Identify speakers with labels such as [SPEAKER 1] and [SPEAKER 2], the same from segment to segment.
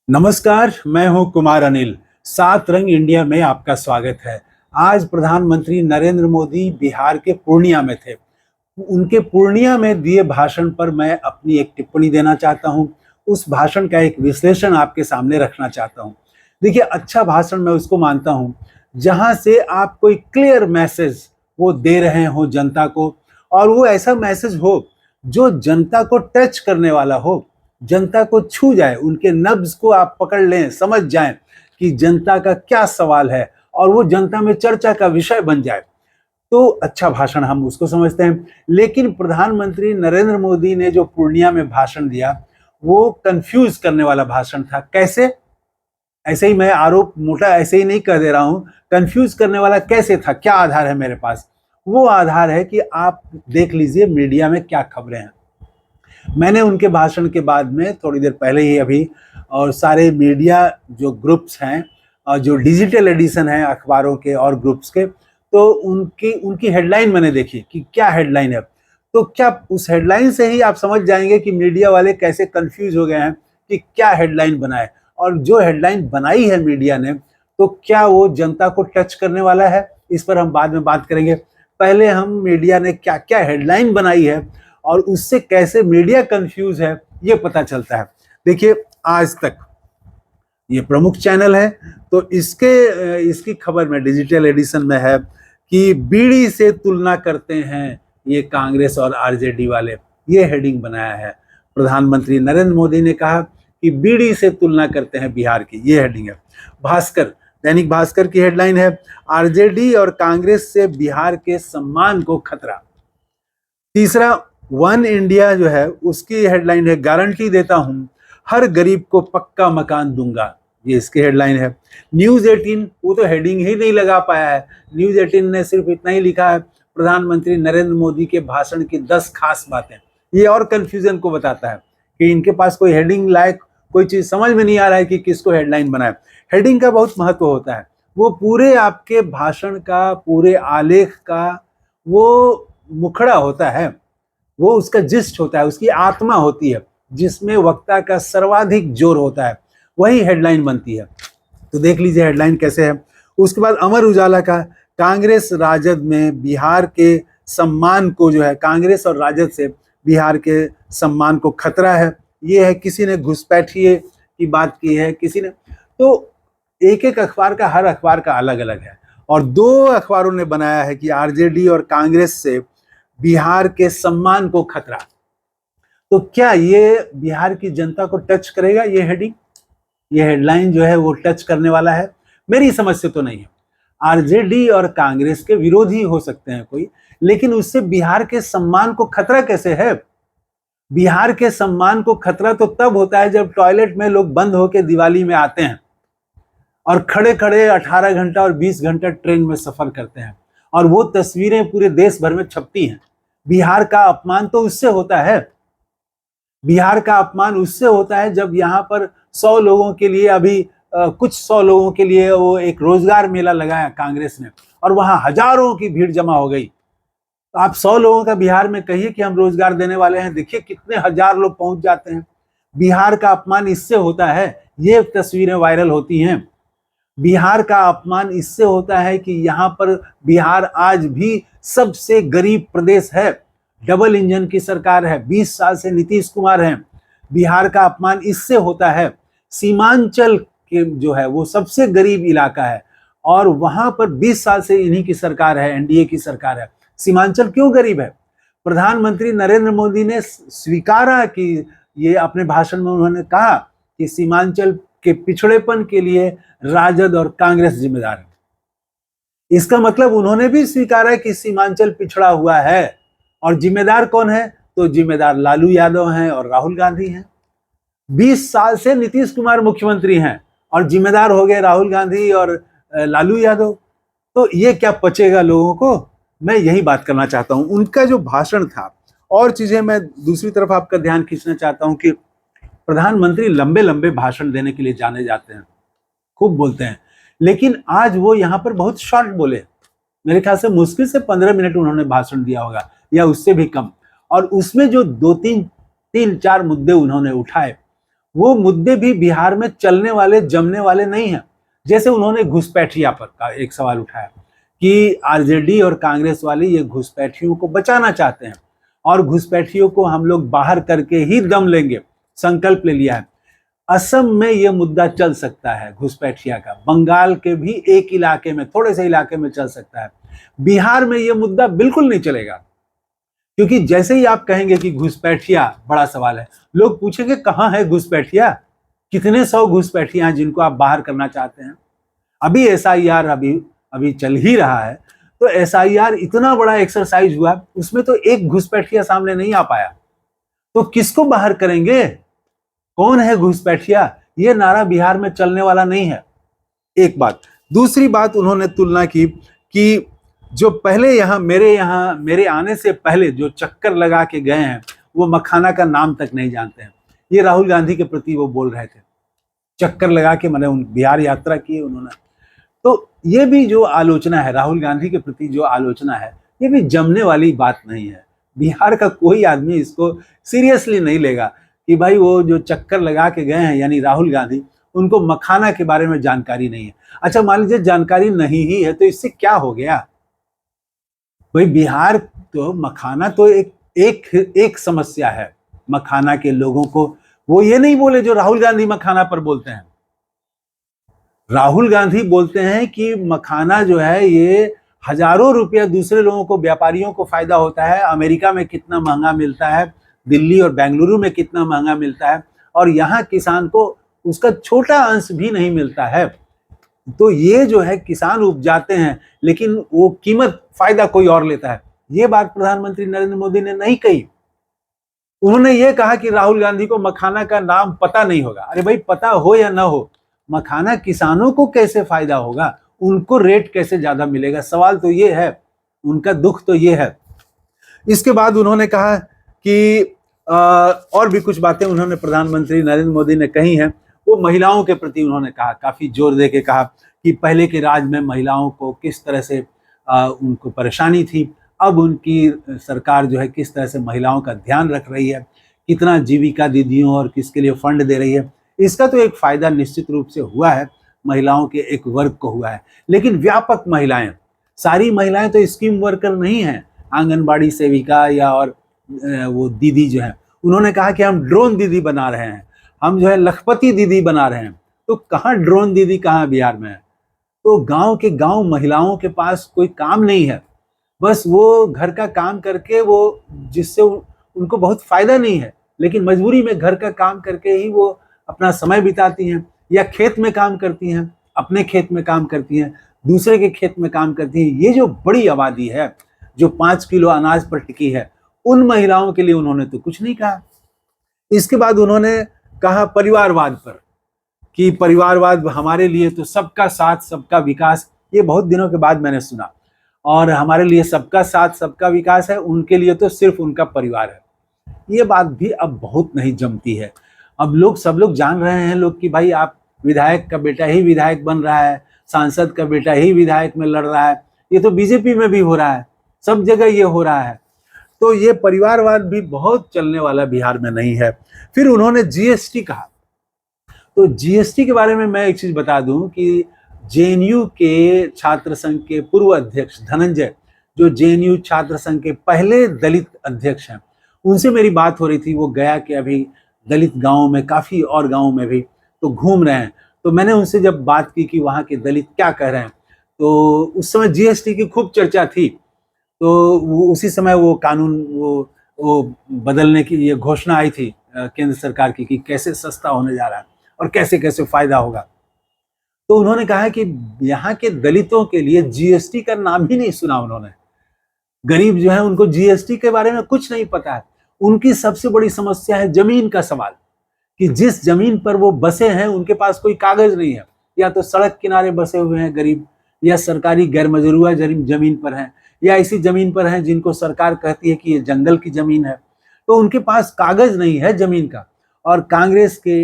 [SPEAKER 1] नमस्कार, मैं हूं कुमार अनिल। सात रंग इंडिया में आपका स्वागत है। आज प्रधानमंत्री नरेंद्र मोदी बिहार के पूर्णिया में थे। उनके पूर्णिया में दिए भाषण पर मैं अपनी एक टिप्पणी देना चाहता हूं। उस भाषण का एक विश्लेषण आपके सामने रखना चाहता हूं। देखिए, अच्छा भाषण मैं उसको मानता हूं जहां से आप कोई क्लियर मैसेज वो दे रहे हो जनता को, और वो ऐसा मैसेज हो जो जनता को टच करने वाला हो, जनता को छू जाए, उनके नब्ज को आप पकड़ लें, समझ जाएं कि जनता का क्या सवाल है और वो जनता में चर्चा का विषय बन जाए, तो अच्छा भाषण हम उसको समझते हैं। लेकिन प्रधानमंत्री नरेंद्र मोदी ने जो पूर्णिया में भाषण दिया, वो कंफ्यूज करने वाला भाषण था। कैसे? ऐसे ही मैं आरोप मोटा ऐसे ही नहीं कह दे रहा हूं। कंफ्यूज करने वाला कैसे था? क्या आधार है मेरे पास? वो आधार है कि आप देख लीजिए मीडिया में क्या खबरें हैं। मैंने उनके भाषण के बाद में थोड़ी देर पहले ही अभी और सारे मीडिया जो ग्रुप्स हैं और जो डिजिटल एडिशन है अखबारों के और ग्रुप्स के, तो उनकी उनकी हेडलाइन मैंने देखी कि क्या हेडलाइन है। तो क्या उस हेडलाइन से ही आप समझ जाएंगे कि मीडिया वाले कैसे कंफ्यूज हो गए हैं कि क्या हेडलाइन बनाए, और जो हेडलाइन बनाई है मीडिया ने, तो क्या वो जनता को टच करने वाला है? इस पर हम बाद में बात करेंगे। पहले हम मीडिया ने क्या क्या हेडलाइन बनाई है और उससे कैसे मीडिया कंफ्यूज है, ये पता चलता है। देखिए, आज तक ये प्रमुख चैनल है, तो इसकी खबर में डिजिटल एडिशन में है कि बीड़ी से तुलना करते हैं ये कांग्रेस और आरजेडी वाले। ये हेडिंग बनाया है। प्रधानमंत्री नरेंद्र मोदी ने कहा कि बीड़ी से तुलना करते हैं बिहार की, ये हेडिंग है। भास्कर, दैनिक भास्कर की हेडलाइन है, आरजेडी और कांग्रेस से बिहार के सम्मान को खतरा। तीसरा, वन इंडिया जो है उसकी हेडलाइन है, गारंटी देता हूं हर गरीब को पक्का मकान दूंगा, ये इसकी हेडलाइन है। न्यूज 18 वो तो हेडिंग ही नहीं लगा पाया है। न्यूज 18 ने सिर्फ इतना ही लिखा है, प्रधानमंत्री नरेंद्र मोदी के भाषण की 10 खास बातें। ये और कंफ्यूजन को बताता है कि इनके पास कोई हेडिंग लायक कोई चीज समझ में नहीं आ रहा है कि किसको हेडलाइन बनाए। हेडिंग का बहुत महत्व होता है। वो पूरे आपके भाषण का, पूरे आलेख का वो मुखड़ा होता है, वो उसका जिस्ट होता है, उसकी आत्मा होती है, जिसमें वक्ता का सर्वाधिक जोर होता है, वही हेडलाइन बनती है। तो देख लीजिए हेडलाइन कैसे है। उसके बाद अमर उजाला का, कांग्रेस राजद में बिहार के सम्मान को जो है, कांग्रेस और राजद से बिहार के सम्मान को खतरा है। ये है, किसी ने घुसपैठिए की बात की है, किसी ने, तो एक एक अखबार का, हर अखबार का अलग अलग है। और दो अखबारों ने बनाया है कि आरजेडी और कांग्रेस से बिहार के सम्मान को खतरा। तो क्या ये बिहार की जनता को टच करेगा? ये हेडिंग, ये हेडलाइन जो है वो टच करने वाला है? मेरी समझ से तो नहीं है। आरजेडी और कांग्रेस के विरोधी हो सकते हैं कोई, लेकिन उससे बिहार के सम्मान को खतरा कैसे है? बिहार के सम्मान को खतरा तो तब होता है जब टॉयलेट में लोग बंद होकर दिवाली में आते हैं और खड़े खड़े 18 घंटा और 20 घंटा ट्रेन में सफर करते हैं, और वो तस्वीरें पूरे देश भर में छपती हैं। बिहार का अपमान तो उससे होता है। बिहार का अपमान उससे होता है जब यहाँ पर 100 लोगों के लिए, अभी कुछ 100 लोगों के लिए वो एक रोजगार मेला लगाया कांग्रेस ने, और वहां हजारों की भीड़ जमा हो गई। तो आप 100 लोगों का बिहार में कहिए कि हम रोजगार देने वाले हैं, देखिए कितने हजार लोग पहुंच जाते हैं। बिहार का अपमान इससे होता है, ये तस्वीरें वायरल होती हैं। बिहार का अपमान इससे होता है कि यहाँ पर बिहार आज भी सबसे गरीब प्रदेश है। डबल इंजन की सरकार है, 20 साल से नीतीश कुमार हैं। बिहार का अपमान इससे होता है, सीमांचल के जो है वो सबसे गरीब इलाका है, और वहां पर 20 साल से इन्हीं की सरकार है, एनडीए की सरकार है। सीमांचल क्यों गरीब है? प्रधानमंत्री नरेंद्र मोदी ने स्वीकारा कि ये, अपने भाषण में उन्होंने कहा कि सीमांचल के पिछड़ेपन के लिए राजद और कांग्रेस जिम्मेदार है। इसका मतलब उन्होंने भी स्वीकारा कि सीमांचल पिछड़ा हुआ है, और जिम्मेदार कौन है? तो जिम्मेदार लालू यादव हैं और राहुल गांधी हैं। 20 साल से नीतीश कुमार मुख्यमंत्री हैं और जिम्मेदार हो गए राहुल गांधी और लालू यादव। तो ये क्या पचेगा लोगों को? मैं यही बात करना चाहता हूं। उनका जो भाषण था, और चीजें मैं दूसरी तरफ आपका ध्यान खींचना चाहता हूं कि प्रधानमंत्री लंबे लंबे भाषण देने के लिए जाने जाते हैं, खूब बोलते हैं, लेकिन आज वो यहाँ पर बहुत शॉर्ट बोले। मेरे ख्याल से मुश्किल से 15 मिनट उन्होंने भाषण दिया होगा, या उससे भी कम। और उसमें जो दो तीन तीन चार मुद्दे उन्होंने उठाए, वो मुद्दे भी बिहार में चलने वाले जमने वाले नहीं हैं। जैसे उन्होंने घुसपैठिया पर का एक सवाल उठाया कि आरजेडी और कांग्रेस वाले ये घुसपैठियों को बचाना चाहते हैं और घुसपैठियों को हम लोग बाहर करके ही दम लेंगे, संकल्प ले लिया है। असम में यह मुद्दा चल सकता है घुसपैठिया का, बंगाल के भी एक इलाके में, थोड़े से इलाके में चल सकता है। बिहार में यह मुद्दा बिल्कुल नहीं चलेगा, क्योंकि जैसे ही आप कहेंगे कि घुसपैठिया बड़ा सवाल है, लोग पूछेंगे कहां है घुसपैठिया, कितने 100 घुसपैठिया हैं जिनको आप बाहर करना चाहते हैं। अभी एसआईआर अभी चल ही रहा है, तो एसआईआर इतना बड़ा एक्सरसाइज हुआ, उसमें तो एक घुसपैठिया सामने नहीं आ पाया, तो किसको बाहर करेंगे, कौन है घुसपैठिया, ये नारा बिहार में चलने वाला नहीं है। एक बात। दूसरी बात, उन्होंने तुलना की कि जो पहले मेरे आने से पहले जो चक्कर लगा के गए हैं वो मखाना का नाम तक नहीं जानते हैं। ये राहुल गांधी के प्रति वो बोल रहे थे, चक्कर लगा के, मैंने बिहार यात्रा की उन्होंने। तो ये भी जो आलोचना है राहुल गांधी के प्रति, जो आलोचना है, ये भी जमने वाली बात नहीं है। बिहार का कोई आदमी इसको सीरियसली नहीं लेगा कि भाई वो जो चक्कर लगा के गए हैं यानी राहुल गांधी, उनको मखाना के बारे में जानकारी नहीं है। अच्छा, मान लीजिए जानकारी नहीं ही है तो इससे क्या हो गया भाई। बिहार तो मखाना तो एक समस्या है मखाना के लोगों को। वो ये नहीं बोले जो राहुल गांधी मखाना पर बोलते हैं। राहुल गांधी बोलते हैं कि मखाना जो है ये हजारों रुपया दूसरे लोगों को, व्यापारियों को फायदा होता है। अमेरिका में कितना महंगा मिलता है, दिल्ली और बेंगलुरु में कितना महंगा मिलता है, और यहाँ किसान को उसका छोटा अंश भी नहीं मिलता है। तो ये जो है किसान उपजाते हैं लेकिन वो कीमत, फायदा कोई और लेता है। ये बात प्रधानमंत्री नरेंद्र मोदी ने नहीं कही। उन्होंने ये कहा कि राहुल गांधी को मखाना का नाम पता नहीं होगा। अरे भाई, पता हो या ना हो, मखाना किसानों को कैसे फायदा होगा, उनको रेट कैसे ज्यादा मिलेगा, सवाल तो ये है, उनका दुख तो ये है। इसके बाद उन्होंने कहा कि और भी कुछ बातें उन्होंने प्रधानमंत्री नरेंद्र मोदी ने कही हैं। वो महिलाओं के प्रति उन्होंने कहा, काफी जोर दे के कहा कि पहले के राज में महिलाओं को किस तरह से उनको परेशानी थी, अब उनकी सरकार जो है किस तरह से महिलाओं का ध्यान रख रही है, कितना जीविका दीदियों और किसके लिए फंड दे रही है। इसका तो एक फायदा निश्चित रूप से हुआ है, महिलाओं के एक वर्ग को हुआ है, लेकिन व्यापक महिलाएं, सारी महिलाएं तो स्कीम वर्कर नहीं हैं, आंगनबाड़ी सेविका या और वो दीदी जो है। उन्होंने कहा कि हम ड्रोन दीदी बना रहे हैं, हम जो है लखपति दीदी बना रहे हैं। तो कहाँ ड्रोन दीदी, कहाँ बिहार में है। तो गांव के गांव महिलाओं के पास कोई काम नहीं है, बस वो घर का काम करके, वो जिससे उनको बहुत फायदा नहीं है, लेकिन मजबूरी में घर का काम करके ही वो अपना समय बिताती हैं, या खेत में काम करती हैं, अपने खेत में काम करती हैं, दूसरे के खेत में काम करती हैं। ये जो बड़ी आबादी है जो 5 किलो अनाज पर टिकी है, उन महिलाओं के लिए उन्होंने तो कुछ नहीं कहा। इसके बाद उन्होंने कहा परिवारवाद पर, कि परिवारवाद हमारे लिए तो सबका साथ सबका विकास, ये बहुत दिनों के बाद मैंने सुना, और हमारे लिए सबका साथ सबका विकास है, उनके लिए तो सिर्फ उनका परिवार है। ये बात भी अब बहुत नहीं जमती है। अब सब लोग जान रहे हैं लोग कि भाई आप विधायक का बेटा ही विधायक बन रहा है, सांसद का बेटा ही विधायक में लड़ रहा है। ये तो बीजेपी में भी हो रहा है, सब जगह ये हो रहा है। तो ये परिवारवाद भी बहुत चलने वाला बिहार में नहीं है। फिर उन्होंने जीएसटी कहा, तो जीएसटी के बारे में मैं एक चीज बता दूं कि जेएनयू के छात्र संघ के पूर्व अध्यक्ष धनंजय, जो जेएनयू छात्र संघ के पहले दलित अध्यक्ष हैं, उनसे मेरी बात हो रही थी। वो गया कि अभी दलित गांवों में, काफी और गांवों में भी तो घूम रहे हैं। तो मैंने उनसे जब बात की कि वहाँ के दलित क्या कह रहे हैं, तो उस समय जीएसटी की खूब चर्चा थी। तो उसी समय वो कानून वो बदलने की ये घोषणा आई थी केंद्र सरकार की कि कैसे सस्ता होने जा रहा है और कैसे कैसे फायदा होगा। तो उन्होंने कहा कि यहाँ के दलितों के लिए जीएसटी का नाम ही नहीं सुना उन्होंने। गरीब जो है उनको जीएसटी के बारे में कुछ नहीं पता है। उनकी सबसे बड़ी समस्या है जमीन का सवाल, कि जिस जमीन पर वो बसे हैं उनके पास कोई कागज नहीं है, या तो सड़क किनारे बसे हुए हैं गरीब, या सरकारी गैर मजरूआ जमीन पर हैं, या ऐसी जमीन पर हैं जिनको सरकार कहती है कि ये जंगल की जमीन है। तो उनके पास कागज नहीं है जमीन का। और कांग्रेस के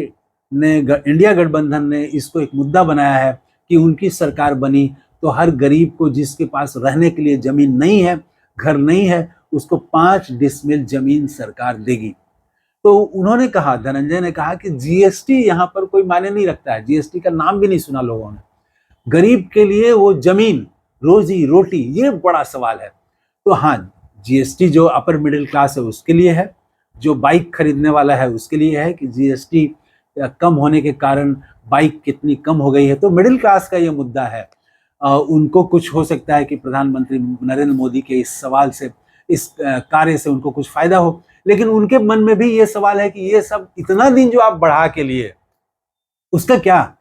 [SPEAKER 1] इंडिया गठबंधन ने इसको एक मुद्दा बनाया है कि उनकी सरकार बनी तो हर गरीब को जिसके पास रहने के लिए जमीन नहीं है, घर नहीं है, उसको 5 डिसमिल जमीन सरकार देगी। तो उन्होंने कहा, धनंजय ने कहा कि जीएसटी यहाँ पर कोई मायने नहीं रखता है, जीएसटी का नाम भी नहीं सुना लोगों ने। गरीब के लिए वो जमीन, रोजी रोटी, ये बड़ा सवाल है। तो हाँ, जीएसटी जो अपर मिडिल क्लास है उसके लिए है, जो बाइक खरीदने वाला है उसके लिए है कि जीएसटी कम होने के कारण बाइक कितनी कम हो गई है, तो मिडिल क्लास का ये मुद्दा है। उनको कुछ हो सकता है कि प्रधानमंत्री नरेंद्र मोदी के इस सवाल से, इस कार्य से उनको कुछ फायदा हो, लेकिन उनके मन में भी ये सवाल है कि ये सब इतना दिन जो आप बढ़ा के लिए, उसका क्या?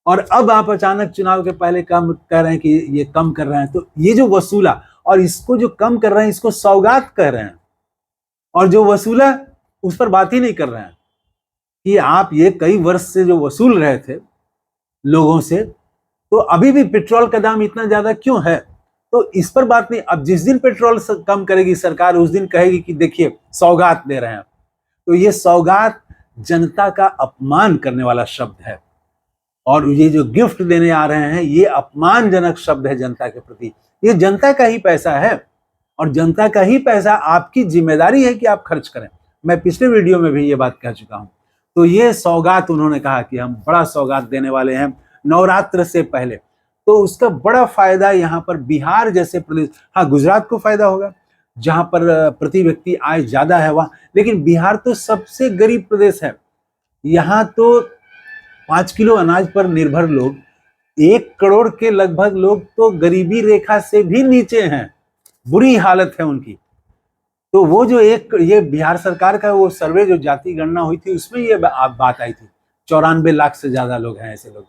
[SPEAKER 1] और अब आप अचानक चुनाव के पहले कम कर रहे हैं कि ये कम कर रहे हैं, तो ये जो वसूला, और इसको जो कम कर रहे हैं इसको सौगात कह रहे हैं, और जो वसूला उस पर बात ही नहीं कर रहे हैं कि आप ये कई वर्ष से जो वसूल रहे थे लोगों से, तो अभी भी पेट्रोल का दाम इतना ज्यादा क्यों है? तो इस पर बात नहीं। अब जिस दिन पेट्रोल कम करेगी सरकार, उस दिन कहेगी कि देखिए सौगात दे रहे हैं। तो ये सौगात जनता का अपमान करने वाला शब्द है, और ये जो गिफ्ट देने आ रहे हैं ये अपमानजनक शब्द है जनता के प्रति। ये जनता का ही पैसा है, और जनता का ही पैसा आपकी जिम्मेदारी है कि आप खर्च करें। मैं पिछले वीडियो में भी ये बात कह चुका हूं। तो ये सौगात उन्होंने कहा कि हम बड़ा सौगात देने वाले हैं नवरात्र से पहले, तो उसका बड़ा फायदा यहाँ पर बिहार जैसे प्रदेश, हाँ गुजरात को फायदा होगा जहां पर प्रति व्यक्ति आय ज्यादा है वहां, लेकिन बिहार तो सबसे गरीब प्रदेश है। यहाँ तो 5 किलो अनाज पर निर्भर लोग, 1 करोड़ के लगभग लोग तो गरीबी रेखा से भी नीचे हैं, बुरी हालत है उनकी। तो वो जो ये बिहार सरकार का वो सर्वे जो जाति गणना हुई थी उसमें ये बात आई थी, 94 लाख से ज्यादा लोग हैं ऐसे लोग।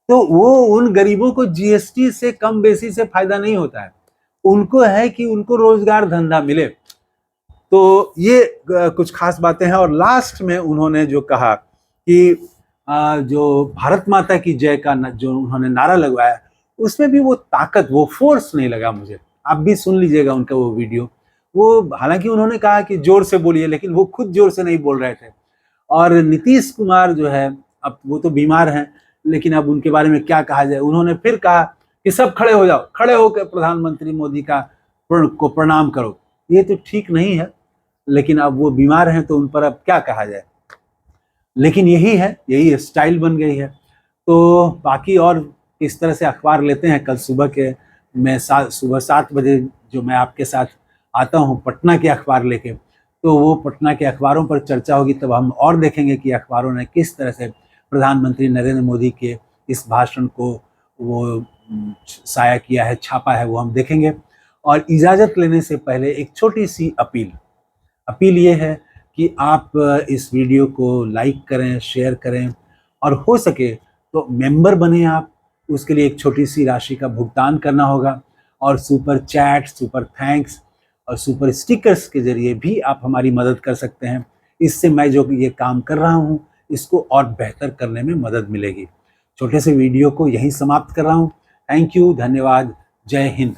[SPEAKER 1] तो वो उन गरीबों को जीएसटी से कम बेसी से फायदा नहीं होता है, उनको है कि उनको रोजगार धंधा मिले। तो ये कुछ खास बातें हैं। और लास्ट में उन्होंने जो कहा कि जो भारत माता की जय का जो उन्होंने नारा लगवाया, उसमें भी वो ताकत, वो फोर्स नहीं लगा मुझे। आप भी सुन लीजिएगा उनका वो वीडियो। वो हालांकि उन्होंने कहा कि जोर से बोलिए, लेकिन वो खुद जोर से नहीं बोल रहे थे। और नीतीश कुमार जो है, अब वो तो बीमार हैं, लेकिन अब उनके बारे में क्या कहा जाए। उन्होंने फिर कहा कि सब खड़े हो जाओ, खड़े होकर प्रधानमंत्री मोदी को प्रणाम करो। ये तो ठीक नहीं है, लेकिन अब वो बीमार हैं तो उन पर अब क्या कहा जाए। लेकिन यही है, यही स्टाइल बन गई है। तो बाकी और इस तरह से अखबार लेते हैं। कल सुबह के मैं सुबह 7 बजे जो मैं आपके साथ आता हूँ पटना के अखबार लेके, तो वो पटना के अखबारों पर चर्चा होगी, तब हम और देखेंगे कि अखबारों ने किस तरह से प्रधानमंत्री नरेंद्र मोदी के इस भाषण को वो साया किया है, छापा है, वो हम देखेंगे। और इजाज़त लेने से पहले एक छोटी सी अपील ये है कि आप इस वीडियो को लाइक करें, शेयर करें, और हो सके तो मेंबर बने आप। उसके लिए एक छोटी सी राशि का भुगतान करना होगा, और सुपर चैट, सुपर थैंक्स और सुपर स्टिकर्स के जरिए भी आप हमारी मदद कर सकते हैं। इससे मैं जो ये काम कर रहा हूँ इसको और बेहतर करने में मदद मिलेगी। छोटे से वीडियो को यहीं समाप्त कर रहा हूँ। थैंक यू, धन्यवाद, जय हिंद।